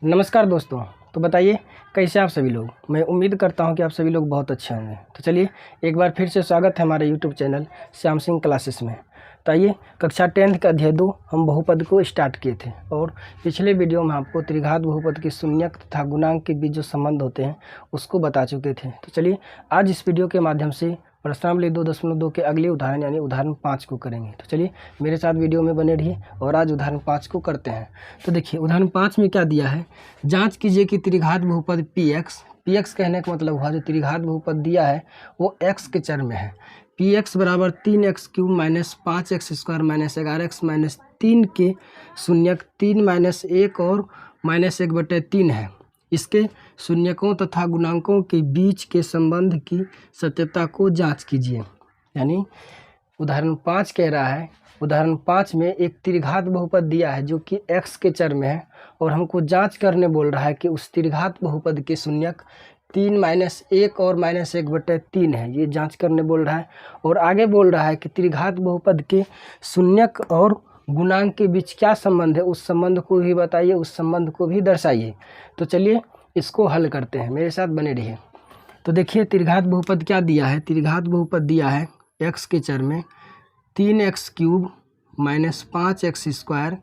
नमस्कार दोस्तों। तो बताइए कैसे आप सभी लोग। मैं उम्मीद करता हूं कि आप सभी लोग बहुत अच्छे होंगे। तो चलिए एक बार फिर से स्वागत है हमारे YouTube channel Shyam Singh classes में। तो आइए कक्षा 10th का अध्याय 2 हम बहुपद को स्टार्ट किए थे और पिछले वीडियो में आपको त्रिघात बहुपद के शून्यक तथा गुणांक के बीच जो संबंध होते हैं उसको बता चुके थे। तो चलिए आज इस वीडियो के माध्यम से प्रश्नावली 2.2 के अगले उदाहरण यानी उदाहरण 5 को करेंगे। तो चलिए मेरे साथ वीडियो में बने रहिए और आज उदाहरण 5 को करते हैं। तो देखिए उदाहरण 5 में क्या दिया है, जांच कीजिए कि त्रिघात बहुपद px कहने का मतलब हुआ जो त्रिघात बहुपद दिया है वो x के चर में है। px बराबर 3x³ minus 5x square minus 11x minus 3 के शून्यक 3 माइनस 1 और माइनस 1/3 है। इसके शून्यकों तथा गुणांकों के बीच के संबंध की सत्यता को जांच कीजिए। यानी उदाहरण 5 कह रहा है, उदाहरण 5 में एक त्रिघात बहुपद दिया है जो कि x के चर में है और हमको जांच करने बोल रहा है कि उस त्रिघात बहुपद के शून्यक 3 माइनस 1 और माइनस 1/3 है। ये जांच करने बोल रहा है और आगे बोल रहा है कि त्रिघात बहुपद के शून्यक और गुणांक के बीच क्या संबंध है, उस संबंध को भी बताइए, उस संबंध को भी दर्शाइए। तो चलिए इसको हल करते हैं, मेरे साथ बने रहिए। तो देखिए त्रिघात बहुपद क्या दिया है, त्रिघात बहुपद दिया है x के चर में 3x³ minus 5x square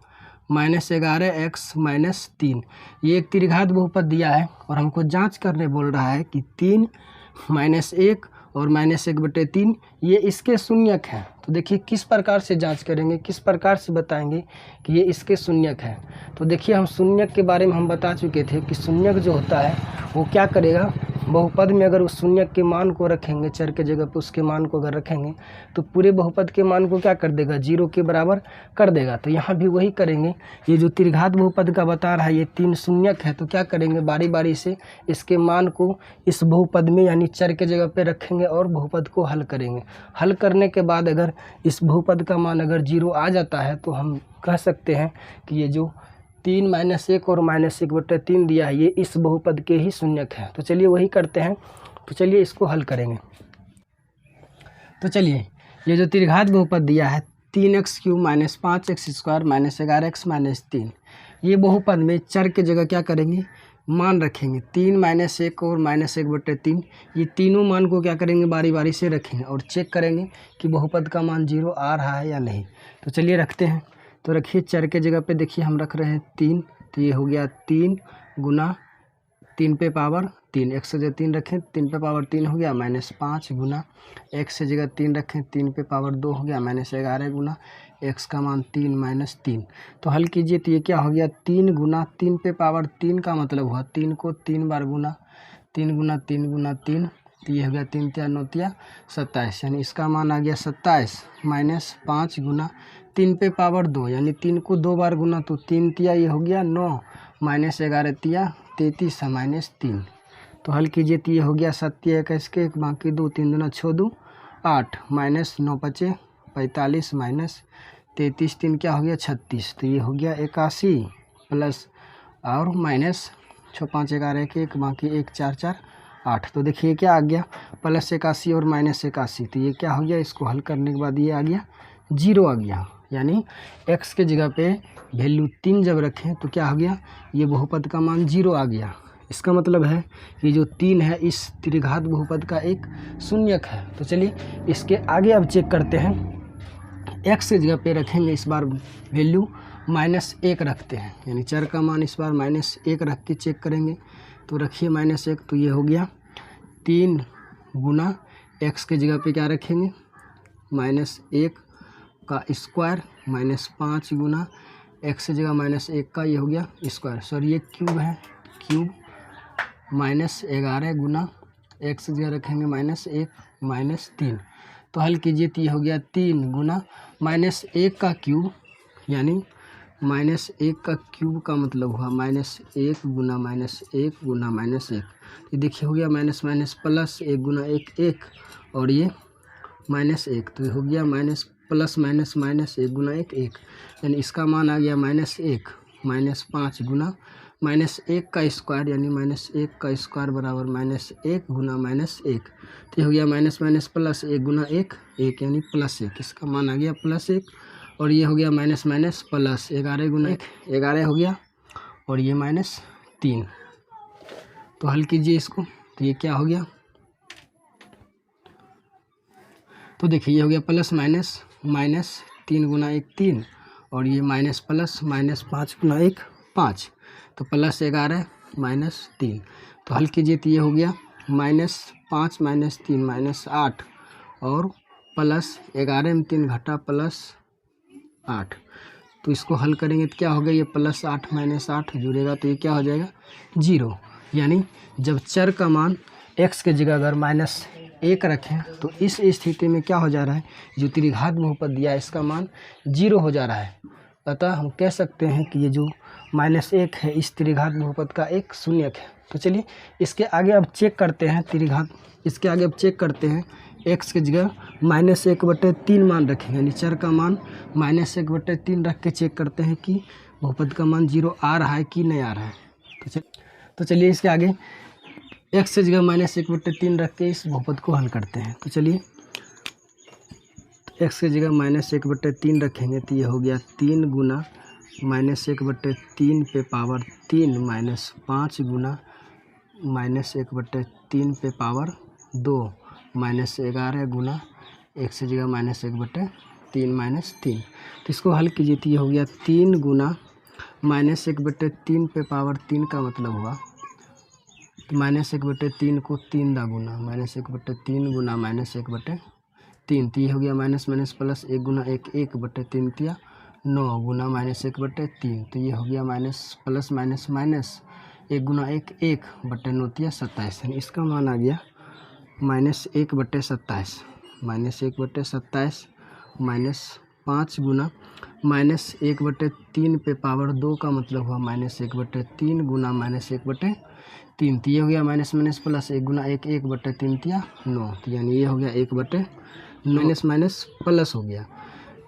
minus 11x minus 3। ये एक त्रिघात बहुपद दिया है और हमको जांच करने बोल रहा है कि 3 माइनस 1 और माइनस 1/3 ये इसके शून्यक हैं। तो देखिए किस प्रकार से जांच करेंगे, किस प्रकार से बताएंगे कि ये इसके शून्यक हैं। तो देखिए हम शून्यक के बारे में हम बता चुके थे कि शून्यक जो होता है वो क्या करेगा, बहुपद में अगर उस शून्यक के मान को रखेंगे, चर के जगह पे उसके मान को अगर रखेंगे तो पूरे बहुपद के मान को क्या कर देगा, 0 के बराबर कर देगा। तो यहाँ भी वही करेंगे। ये जो त्रिघात बहुपद का बता रहा है ये 3 शून्यक है, तो क्या करेंगे, बारी बारी से इसके मान को इस बहुपद में यानी चर के जगह पे रखेंगे और बहुपद को हल करेंगे। हल करने के बाद अगर इस बहुपद का मान अगर 0 आ जाता है तो हम कह सकते हैं कि ये जो 3 माइनस 1 और माइनस 1/3 दिया है ये इस बहुपद के ही शून्यक है। तो चलिए वही करते हैं। तो चलिए इसको हल करेंगे। तो चलिए ये जो त्रिघात बहुपद दिया है 3x³ minus 5x square minus 11x minus 3, ये बहुपद में चर के जगह क्या करेंगे, मान रखेंगे। 3 माइनस 1 और माइनस 1/3 ये तीनों मान को क्या करेंगे, बारी बारी से रखेंगे और चेक करेंगे कि बहुपद का मान 0 आ रहा है या नहीं। तो चलिए रखते हैं। तो रखिए चर के जगह पे देखिए हम रख रहे हैं 3, तो ये हो गया 3 गुना 3 पे पावर 3, x से जगह 3 रखें 3 पे पावर 3 हो गया माइनस 5 गुना x से जगह 3 रखें 3 पे पावर 2 हो गया माइनस 11 गुना x का मान 3 माइनस 3। तो हल कीजिए तो ये क्या हो गया, 3 गुना 3 पे पावर 3 का मतलब हुआ 3 को 3 बार गुना 3 गुना 3 गुना 3, तो ये हो गया 3 3 9 3 27, यानी इसका मान आ गया 27 माइनस 5 गुना 3 पे पावर 2 यानी 3 को 2 बार गुना तो 3 तिया ये हो गया 9 माइनस 11 तिया 33 माइनस 3। तो हल कीजिए तो ये हो गया 7 21 के बाकी 2 3 दूना 6 2 8 माइनस 9 5 45 माइनस 33 3 क्या हो गया 36, तो ये हो गया 81 प्लस और माइनस 6 5 11 1 बाकी 1 4 4 8। तो देखिए क्या आ गया, प्लस 81 और माइनस 81, तो ये क्या हो गया, इसको हल करने के बाद ये आ गया 0 आ गया। यानी x के जगह पे वैल्यू 3 जब रखें तो क्या हो गया, ये बहुपद का मान 0 आ गया। इसका मतलब है ये जो 3 है इस त्रिघात बहुपद का एक शून्यक है। तो चलिए इसके आगे अब चेक करते हैं। x के जगह पे रखेंगे इस बार वैल्यू -1 रखते हैं, यानी चर का मान इस बार -1 रख के चेक करेंगे। तो रखिए -1, तो ये हो गया 3 गुना x के जगह पे क्या रखेंगे -1 का स्क्वायर माइनस 5 गुना x की जगह -1 का ये हो गया स्क्वायर, सॉरी ये क्यूब है, क्यूब माइनस 11 गुना x की जगह रखेंगे -1 माइनस 3। तो हल कीजिए तो ये हो गया 3 गुना -1 का क्यूब, यानी -1 का क्यूब का मतलब हुआ -1 गुना -1 गुना -1। ये देखिए हो गया माइनस माइनस प्लस 1 गुना 1 1 और ये -1, तो ये हो गया माइनस प्लस माइनस माइनस 1 गुना 1 1, यानी इसका मान आ गया -1 माइनस 5 गुना -1 का स्क्वायर यानी -1 का स्क्वायर बराबर -1 गुना -1। तो ये हो गया माइनस माइनस प्लस 1 गुना 1 1 यानी +1, इसका मान आ गया +1 और ये हो गया माइनस माइनस प्लस 11 गुना 1 11 हो गया और ये -3 3। तो हल कीजिए इसको, तो ये क्या हो गया, तो देखिए ये हो गया प्लस माइनस, माइनस 3 गुना 1 3, और ये माइनस प्लस, माइनस 5 गुना 1 5, तो प्लस 11 माइनस 3। तो हल कीजिए, तो ये हो गया -5 माइनस 3 -8, और प्लस 11 में 3 घटा प्लस 8। तो इसको हल करेंगे तो क्या हो गया, ये प्लस 8 माइनस 8 जुड़ेगा तो ये क्या हो जाएगा 0। यानी जब चर का मान x के जगह अगर -1 रखें तो इस स्थिति में क्या हो जा रहा है, जो त्रिघात बहुपद दिया है इसका मान 0 हो जा रहा है। अतः हम कह सकते हैं कि ये जो -1 है इस त्रिघात बहुपद का एक शून्यक है। तो चलिए इसके आगे अब चेक करते हैं त्रिघात, इसके आगे अब चेक करते हैं x के जगह -1/3 मान रखेंगे, यानी चर का मान -1/3 रख के चेक करते हैं कि बहुपद का मान 0 आ रहा है कि नहीं आ रहा है। तो चलिए इसके आगे x की जगह -1/3 रख के इस बहुपद को हल करते हैं। तो चलिए x की जगह -1/3 रखेंगे तो ये हो गया 3 गुना -1/3 पे पावर 3 -5 गुना -1/3 पे पावर 2 -11 गुना x की जगह -1/3 -3। तो इसको हल कीजिए तो ये हो गया 3 गुना -1/3 पे पावर 3 का मतलब हुआ तो -1/3 को 3 दा गुना -1/3 गुना -1/3, तो ये हो गया माइनस माइनस प्लस 1 गुना 1 1/3 तिया 9 गुना -1/3, तो ये हो गया माइनस प्लस माइनस माइनस 1 गुना 1 1/9 तिया 27। यानी इसका मान आ गया -1/27, -1/27 -5 गुना -1/3 पे पावर 2 का मतलब हुआ -1/3 गुना -1/3, तो ये हो गया माइनस माइनस प्लस 1 गुना 1 1/3 तिया 9, तो यानी ये हो गया 1/9 माइनस माइनस प्लस हो गया,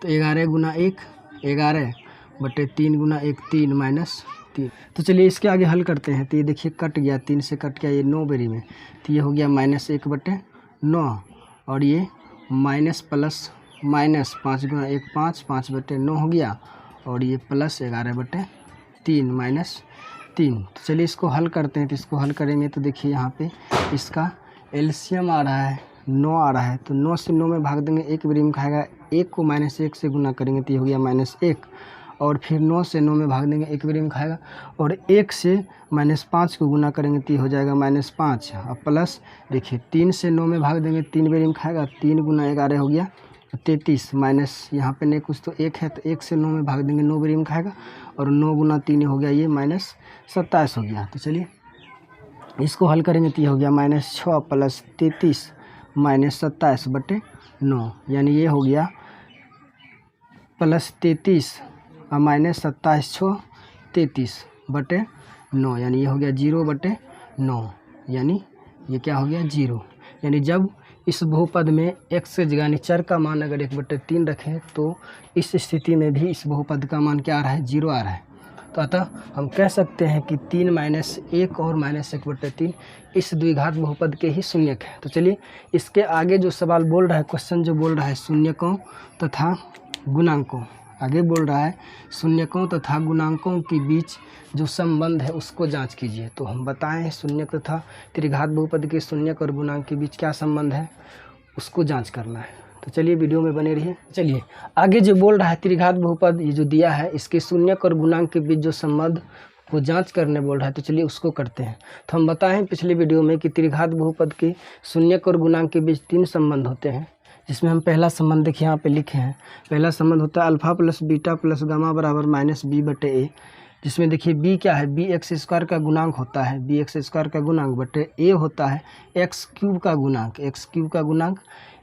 तो 11 गुना 1 11/3 गुना 1 3 -3। तो चलिए इसके आगे हल करते हैं, तो ये देखिए कट गया, 3 से कट गया ये 9 बेरी में, तो ये हो गया -1/9, और ये माइनस प्लस माइनस 5 गुना 1 5 5/9 हो गया, और ये प्लस 11/3 -3। तो चलिए इसको हल करते हैं, तो इसको हल करेंगे तो देखिए यहाँ पे इसका एलसीएम आ रहा है 9 आ रहा है, तो 9 से 9 में भाग देंगे 1 बेरी में खाएगा, 1 को -1 से गुना करेंगे तो ये हो गया -1, और फिर 9 से 9 में भाग देंगे 1 बेरी में खाएगा, और 1 से -5 को गुना करेंगे तो ये हो जाएगा -5, और प्लस देखिए 3 से 9 में भाग देंगे 3 बेरी में खाएगा, 3 गुना 11 हो गया 33, माइनस यहाँ पे नहीं कुछ तो 1 है, तो 1 से 9 में भाग देंगे 9 बेरी में खाएगा, और 9 गुना 3 हो गया ये -27 हो गया। तो चलिए इसको हल करेंगे तो ये हो गया -6 प्लस 33 -27/9, यानी ये हो गया +33 और -27 6 33/9, यानी ये हो गया 0/9, यानी ये क्या हो गया 0। यानी जब इस बहुपद में x के जगह चर का मान अगर 1/3 रखें तो इस स्थिति में भी इस बहुपद का मान क्या आ रहा है 0 आ रहा है। तो अतः हम कह सकते हैं कि 3 - 1 और -1/3 इस द्विघात बहुपद के ही शून्यक है। तो चलिए इसके आगे जो सवाल बोल रहा है, क्वेश्चन जो बोल रहा है शून्यकों तथा गुणांकों, आगे बोल रहा है शून्यकों तथा गुणांकों के बीच जो संबंध है उसको जांच कीजिए। तो हम बताएं शून्यक तथा त्रिघात बहुपद के शून्यक और गुणांक के बीच क्या संबंध है उसको जांच करना है। तो चलिए वीडियो में बने रहिए। चलिए आगे जो बोल रहा है त्रिघात बहुपद ये जो दिया है इसके शून्यक और गुणांक के बीच जो संबंध को जांच करने बोल रहा है, तो चलिए उसको करते हैं। तो हम बताएं पिछले वीडियो में कि त्रिघात बहुपद के शून्यक और गुणांक के बीच 3 संबंध होते हैं, जिसमें हम पहला संबंध देखिए यहाँ पे लिखे हैं। पहला संबंध होता है alpha plus beta plus gamma बराबर -b/a, जिसमें देखिए b क्या है, bx² का गुणांक होता है, bx² का गुणांक बटे a होता है x³ का गुणांक, x³ का गुणांक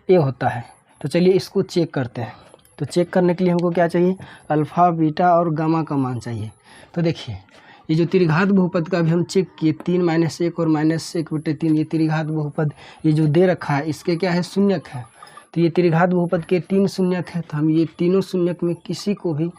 a होता है। तो चलिए इसको चेक करते हैं। तो चेक करने के लिए हमको क्या चाहिए, अल्फ़ा बीटा और गामा का मान चाहिए। तो देखिए ये जो त्रिघात बहुपद का भी हम चेक किए 3 - 1 और -1/3, ये त्रिघात बहुपद ये जो दे रखा है इसके क्या है शून्यक है। तो ये त्रिघात बहुपद के 3 शून्यक है, तो हम ये तीनों शून्यक में किसी को भी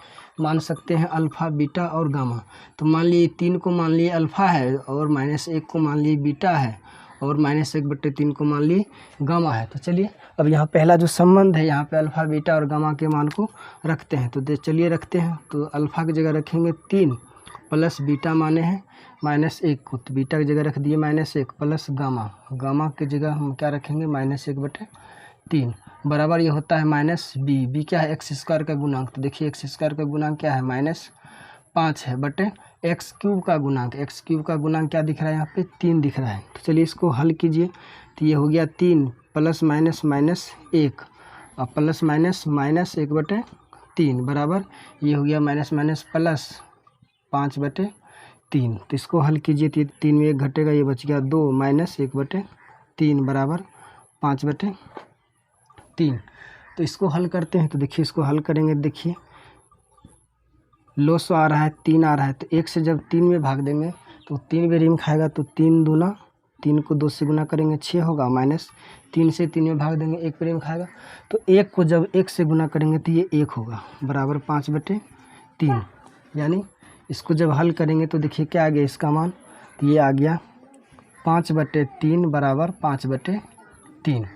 मान सकते हैं अल्फ़ा बीटा और गामा। तो मान लिए 3 को मान लिए अल्फ़ा है, और -1 को मान लिए बीटा है, और -1/3 को मान लिए गामा है। तो चलिए अब यहाँ पहला जो संबंध है यहाँ पे अल्फ़ा बीटा और गामा के मान को रखते हैं। तो चलिए रखते हैं। तो अल्फ़ा की जगह रखेंगे 3 प्लस बीटा माने हैं -1 को, तो बीटा की जगह रख दिए -1 प्लस गामा, गामा की जगह हम क्या रखेंगे -1/3 बराबर ये होता है -b, b क्या है एक्स स्क्वायर का गुणांक, तो देखिए एक्स स्क्वायर का गुणांक क्या है -5 है बटे एक्स क्यूब का गुणांक, एक्स क्यूब का गुणांक क्या दिख रहा है यहाँ पे 3 दिख रहा है। तो चलिए इसको हल कीजिए, तो ये हो गया 3 प्लस माइनस -1 और प्लस -1/3 बराबर ये हो गया माइनस प्लस 5/3। तो इसको हल कीजिए, तो 3 में 1 घटेगा, ये बच गया 2 -1/3 बराबर 5/3। तो इसको हल करते हैं, तो देखिए इसको हल करेंगे, देखिए लोसो आ रहा है 3 आ रहा है, तो 1 से जब 3 में भाग देंगे तो 3 बेरिंग खाएगा, तो 3 दूना 3 को 2 से गुना करेंगे 6 होगा, -3 से 3 में भाग देंगे 1 बेरिंग खाएगा, तो 1 को जब 1 से गुना करेंगे तो ये 1 होगा बराबर 5/3। यानी इसको जब हल करेंगे तो देखिए क्या आ गया इसका मान, तो ये आ गया 5/3 बराबर 5/3।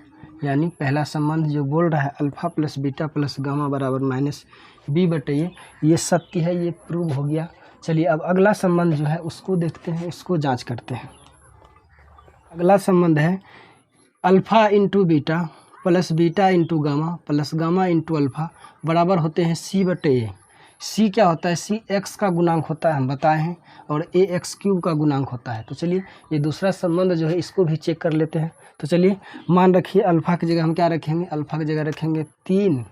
यानी पहला संबंध जो बोल रहा है alpha plus beta plus gamma बराबर -b/a, ये सत्य है, ये प्रूव हो गया। चलिए अब अगला संबंध जो है उसको देखते हैं, उसको जांच करते हैं। अगला संबंध है alpha into beta plus beta into gamma plus gamma into alpha बराबर होते हैं c/a। c क्या होता है, c x का गुणांक होता है, हम बताए हैं, और a x³ का गुणांक होता है। तो चलिए ये दूसरा संबंध जो है इसको भी चेक कर लेते हैं। तो चलिए मान रखिए अल्फ़ा की जगह हम क्या रखेंगे, अल्फ़ा की जगह रखेंगे 3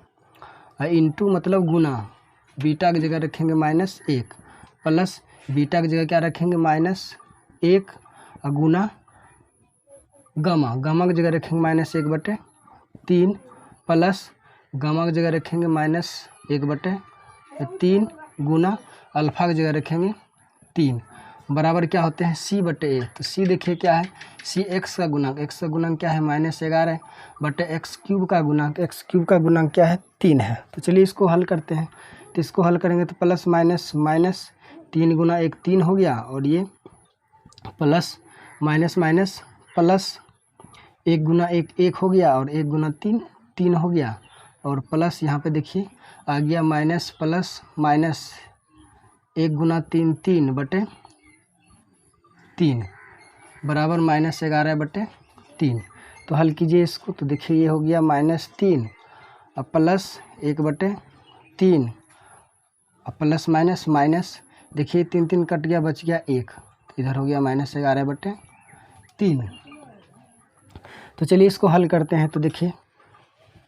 इंटू मतलब गुना, बीटा की जगह रखेंगे -1 प्लस बीटा की जगह क्या रखेंगे -1 और गुना गामा, गामा की जगह रखेंगे -1/3 प्लस गामा की जगह रखेंगे -1/3 गुना अल्फ़ा की जगह रखेंगे 3 बराबर क्या होते हैं c/a। तो c देखिए क्या है, c x का गुणांक, x का गुणांक क्या है -11 बटे x³ का गुणांक, x³ का गुणांक क्या है 3 है। तो चलिए इसको हल करते हैं, तो इसको हल करेंगे तो प्लस माइनस माइनस 3 गुना 1 3 हो गया, और ये प्लस माइनस माइनस प्लस 1 गुना 1 1 हो गया, और 1 गुना 3 3 हो गया, और प्लस यहाँ पे देखिए आ गया माइनस प्लस माइनस 1 गुना 3 3/3 बराबर -11/3। तो हल कीजिए इसको, तो देखिए ये हो गया -3 और प्लस 1/3 और प्लस माइनस माइनस, देखिए 3 3 कट गया, बच गया 1, इधर हो गया -11/3। तो चलिए इसको हल करते हैं। तो देखिए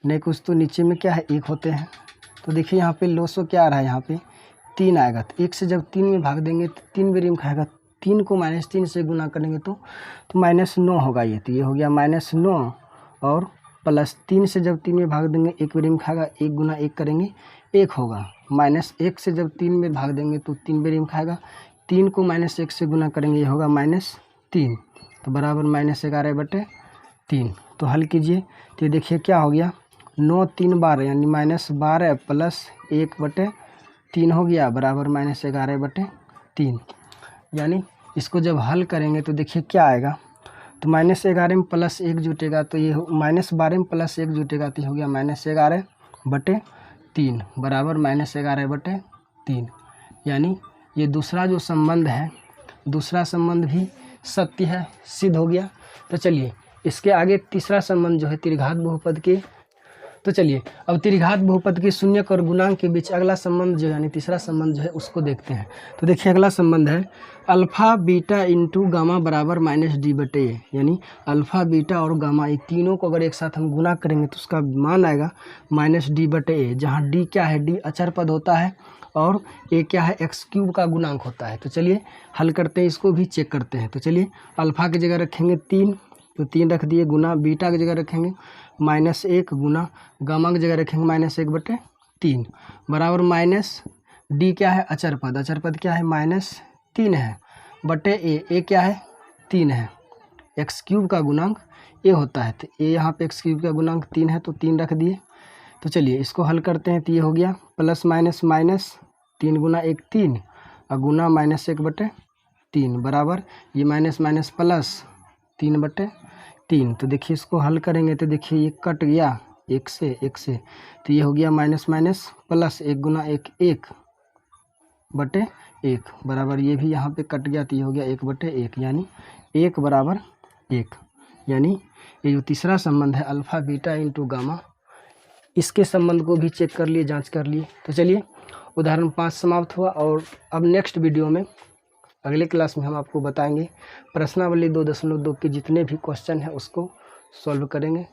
नहीं कुछ तो नीचे में क्या है 1 होते हैं, तो देखिए यहाँ पे लोसो क्या आ रहा है, यहाँ पे 3 आएगा, तो 1 से जब 3 में भाग देंगे तो 3 बेरिंग खाएगा, 3 को -3 से गुना करेंगे तो -9 होगा ये, तो ये हो गया -9 और प्लस 3 से जब 3 में भाग देंगे 1 बेरिंग खाएगा, 1 गुना 1 करेंगे 1 होगा, -1 से जब 3 में भाग देंगे तो 3 बेरिंग खाएगा, 3 को -1 से गुना करेंगे ये होगा -3, तो बराबर -11/3। तो हल कीजिए, तो देखिए क्या हो गया 9 3 12 यानी -12 प्लस 1/3 हो गया बराबर -11/3। यानी इसको जब हल करेंगे तो देखिए क्या आएगा, तो -11 में प्लस 1 जुटेगा, तो ये -12 में प्लस 1 जुटेगा, तो ये हो गया -11/3 बराबर -11/3। यानी ये दूसरा जो संबंध है, दूसरा संबंध भी सत्य है, सिद्ध हो गया। तो चलिए इसके आगे तीसरा संबंध जो है त्रिघात बहुपद के, तो चलिए अब त्रिघात बहुपद के शून्यक और गुणांक के बीच अगला संबंध जो यानी तीसरा संबंध जो है उसको देखते हैं। तो देखिए अगला संबंध है अल्फ़ा बीटा इंटू गामा बराबर -d/a, यानी अल्फ़ा बीटा और गामा ये तीनों को अगर एक साथ हम गुना करेंगे तो उसका मान आएगा -d/a, जहाँ d क्या है, d अचर पद होता है और a क्या है x³ का गुणांक होता है। तो चलिए हल करते हैं, इसको भी चेक करते हैं। तो चलिए अल्फ़ा की जगह रखेंगे 3, तो 3 रख दिए, गुना बीटा की जगह रखेंगे -1 गुना गामा की जगह रखेंगे -1/3 बराबर माइनस डी क्या है अचर पद, अचर पद क्या है -3 है बटे ए क्या है 3 है, x³ का गुणांक ए होता है, तो ए यहाँ पे x³ का गुणांक 3 है तो 3 रख दिए। तो चलिए इसको हल करते हैं, तो ये हो गया प्लस माइनस माइनस 3 गुना 1 3 और गुना -1/3 बराबर ये माइनस माइनस प्लस 3/3। तो देखिए इसको हल करेंगे तो देखिए ये कट गया 1 से, तो ये हो गया माइनस माइनस प्लस 1 गुना 1 1 बटे 1 बराबर, ये भी यहाँ पे कट गया तो ये हो गया 1 बटे 1, यानी 1 बराबर 1। यानी ये जो तीसरा संबंध है अल्फ़ा बीटा इंटू गामा, इसके संबंध को भी चेक कर लिए, जांच कर लिए। तो चलिए उदाहरण 5 समाप्त हुआ, और अब नेक्स्ट वीडियो में अगले क्लास में हम आपको बताएंगे प्रश्नावली 2.2 के जितने भी क्वेश्चन हैं उसको सॉल्व करेंगे।